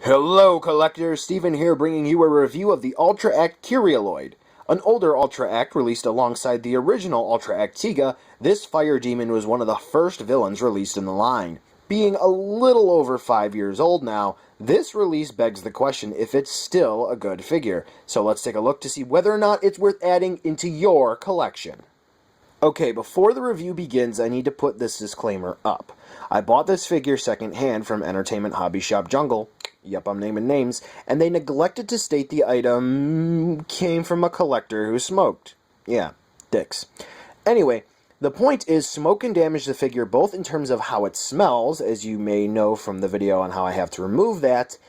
Hello collectors, Steven here bringing you a review of the Ultra Act Kyrieloid. An older Ultra Act released alongside the original Ultra Act Tiga, this fire demon was one of the first villains released in the line. Being a little over 5 years old now, this release begs the question if it's still a good figure. So let's take a look to see whether or not it's worth adding into your collection. Okay, before the review begins, I need to put this disclaimer up. I bought this figure secondhand from Entertainment Hobby Shop Jungle. Yep, I'm naming names. And they neglected to state the item came from a collector who smoked. Yeah, dicks. Anyway, the point is smoke can damage the figure both in terms of how it smells, as you may know from the video on how I have to remove that,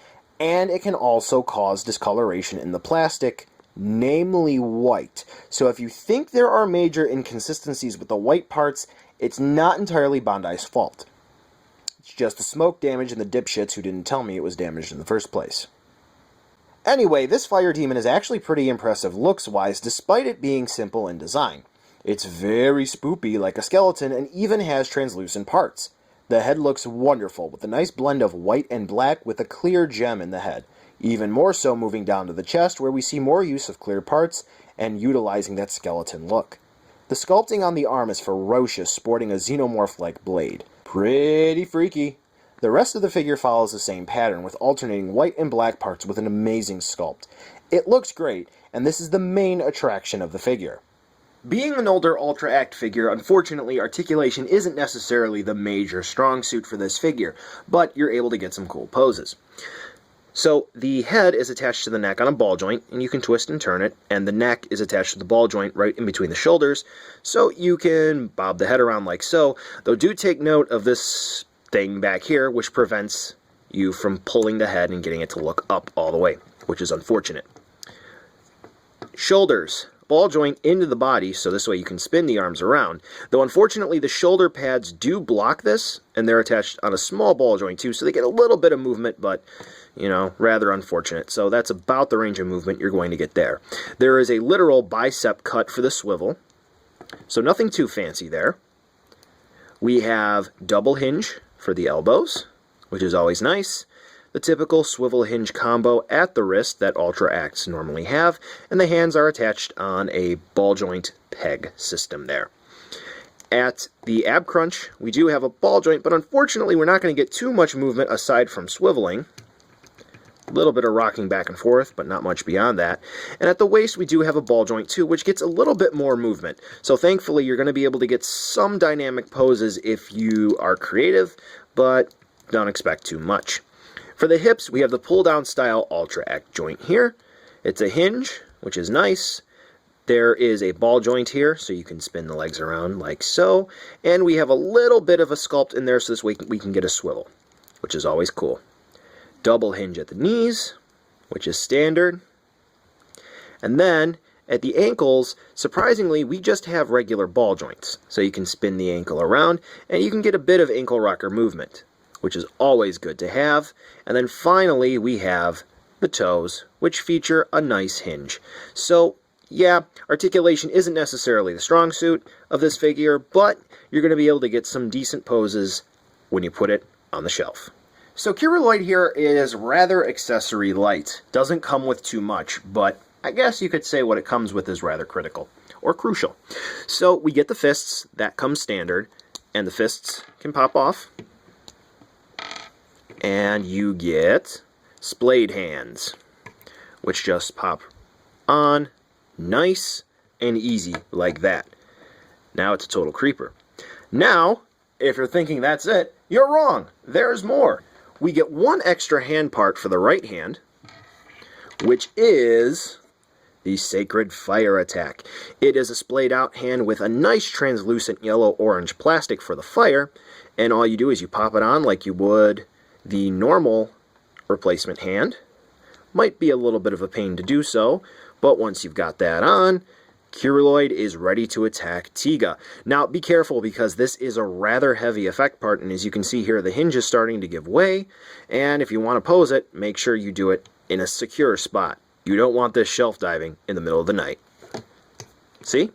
and it can also cause discoloration in the plastic, namely white. So if you think there are major inconsistencies with the white parts, it's not entirely Bandai's fault. It's just the smoke damage and the dipshits who didn't tell me it was damaged in the first place. Anyway, this fire demon is actually pretty impressive looks-wise, despite it being simple in design. It's very spoopy like a skeleton and even has translucent parts. The head looks wonderful, with a nice blend of white and black with a clear gem in the head. Even more so moving down to the chest, where we see more use of clear parts and utilizing that skeleton look. The sculpting on the arm is ferocious, sporting a xenomorph-like blade. Pretty freaky. The rest of the figure follows the same pattern, with alternating white and black parts with an amazing sculpt. It looks great, and this is the main attraction of the figure. Being an older Ultra Act figure, unfortunately, articulation isn't necessarily the major strong suit for this figure, but you're able to get some cool poses. So the head is attached to the neck on a ball joint, and you can twist and turn it, and the neck is attached to the ball joint right in between the shoulders, so you can bob the head around like so, though do take note of this thing back here, which prevents you from pulling the head and getting it to look up all the way, which is unfortunate. Shoulders. Ball joint into the body, so this way you can spin the arms around. Though unfortunately the shoulder pads do block this, and they're attached on a small ball joint too, so they get a little bit of movement, but, you know, rather unfortunate. So that's about the range of movement you're going to get there. There is a literal bicep cut for the swivel, so nothing too fancy there. We have double hinge for the elbows, which is always nice. The typical swivel hinge combo at the wrist that Ultra Acts normally have, and the hands are attached on a ball joint peg system there. At the ab crunch, we do have a ball joint, but unfortunately we're not going to get too much movement aside from swiveling. A little bit of rocking back and forth, but not much beyond that. And at the waist, we do have a ball joint too, which gets a little bit more movement. So thankfully, you're going to be able to get some dynamic poses if you are creative, but don't expect too much. For the hips, we have the pull-down style Ultra Act joint here. It's a hinge, which is nice. There is a ball joint here, so you can spin the legs around like so. And we have a little bit of a sculpt in there, so this way we can get a swivel, which is always cool. Double hinge at the knees, which is standard. And then, at the ankles, surprisingly, we just have regular ball joints. So you can spin the ankle around, and you can get a bit of ankle rocker movement, which is always good to have. And then finally, we have the toes, which feature a nice hinge. So, yeah, articulation isn't necessarily the strong suit of this figure, but you're going to be able to get some decent poses when you put it on the shelf. So Kyrieloid here is rather accessory light. Doesn't come with too much, but I guess you could say what it comes with is rather critical, or crucial. So we get the fists, that comes standard, and the fists can pop off. And you get splayed hands, which just pop on nice and easy like that. Now it's a total creeper. Now, if you're thinking that's it, you're wrong. There's more. We get one extra hand part for the right hand, which is the Sacred Fire Attack. It is a splayed out hand with a nice translucent yellow-orange plastic for the fire, and all you do is you pop it on like you would the normal replacement hand. Might be a little bit of a pain to do so, but once you've got that on, Kyrieloid is ready to attack Tiga. Now, be careful because this is a rather heavy effect part, and as you can see here, the hinge is starting to give way, and if you want to pose it, make sure you do it in a secure spot. You don't want this shelf diving in the middle of the night. See?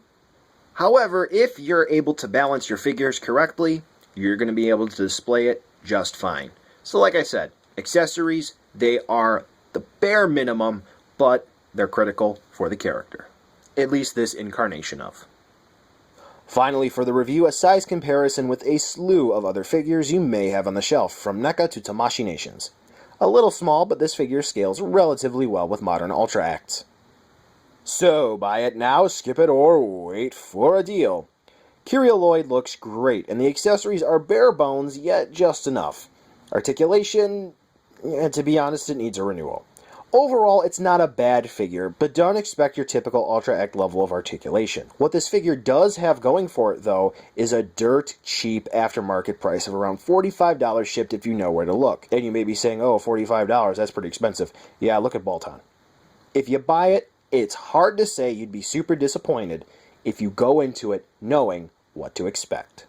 However, if you're able to balance your figures correctly, you're going to be able to display it just fine. So like I said, accessories, They are the bare minimum, but they're critical for the character. At least this incarnation of. Finally, for the review, a size comparison with a slew of other figures you may have on the shelf, from NECA to Tamashii Nations. A little small, but this figure scales relatively well with modern Ultra Acts. So, buy it now, skip it, or wait for a deal. Kyrieloid looks great, and the accessories are bare bones, yet just enough. Articulation, to be honest, it needs a renewal. Overall, it's not a bad figure, but don't expect your typical Ultra Act level of articulation. What this figure does have going for it, though, is a dirt cheap aftermarket price of around $45 shipped if you know where to look. And you may be saying, oh, $45, that's pretty expensive. Yeah, look at Bolton. If you buy it, it's hard to say you'd be super disappointed if you go into it knowing what to expect.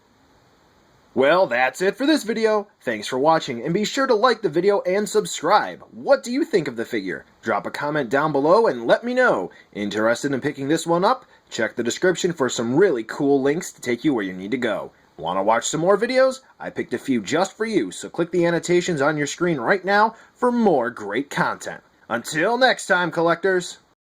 Well, that's it for this video. Thanks for watching, and be sure to like the video and subscribe. What do you think of the figure? Drop a comment down below and let me know. Interested in picking this one up? Check the description for some really cool links to take you where you need to go. Want to watch some more videos? I picked a few just for you, so click the annotations on your screen right now for more great content. Until next time, collectors!